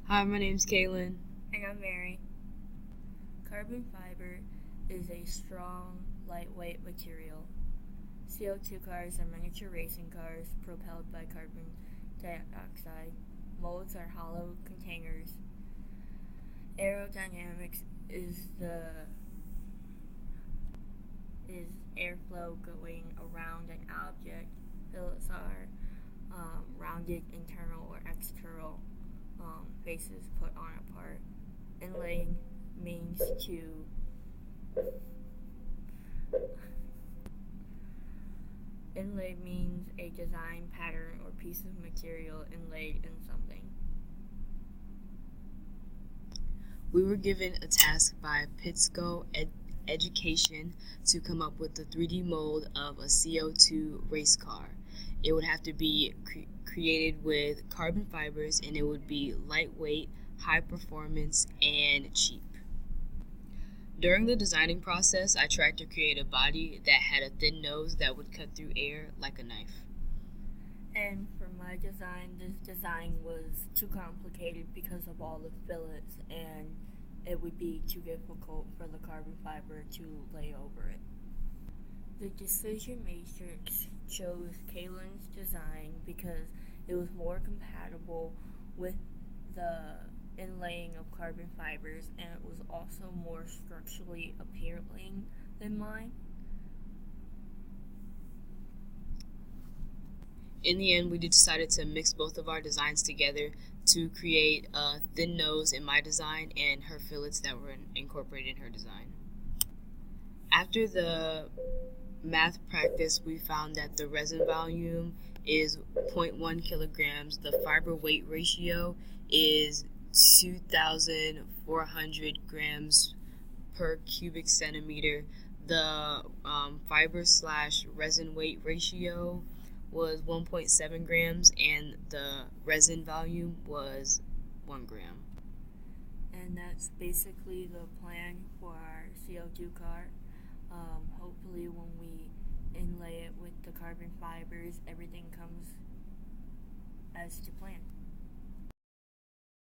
Hi, my name's Kaylin. And I'm Mary. Carbon fiber is a strong, lightweight material. CO2 cars are miniature racing cars propelled by carbon dioxide. Molds are hollow containers. Aerodynamics is airflow going around an object. Fillets are rounded internal or external faces put on a part. Inlaying means Inlay means a design pattern or piece of material inlaid in something. We were given a task by Pittsco Education to come up with the 3D mold of a CO2 race car. It would have to be created with carbon fibers, and it would be lightweight, high performance, and cheap. During the designing process, I tried to create a body that had a thin nose that would cut through air like a knife. And for my design, this design was too complicated because of all the fillets, and it would be too difficult for the carbon fiber to lay over it. The decision matrix chose Kaylin's design because it was more compatible with the inlaying of carbon fibers, and it was also more structurally appealing than mine. In the end, we decided to mix both of our designs together to create a thin nose in my design and her fillets that were incorporated in her design. After the math practice, we found that the resin volume is 0.1 kilograms, the fiber weight ratio is 2,400 grams per cubic centimeter, the fiber/resin weight ratio was 1.7 grams, and the resin volume was 1 gram. And that's basically the plan for our CO2 car. Hopefully when we inlay it with the carbon fibers, everything comes as to plan.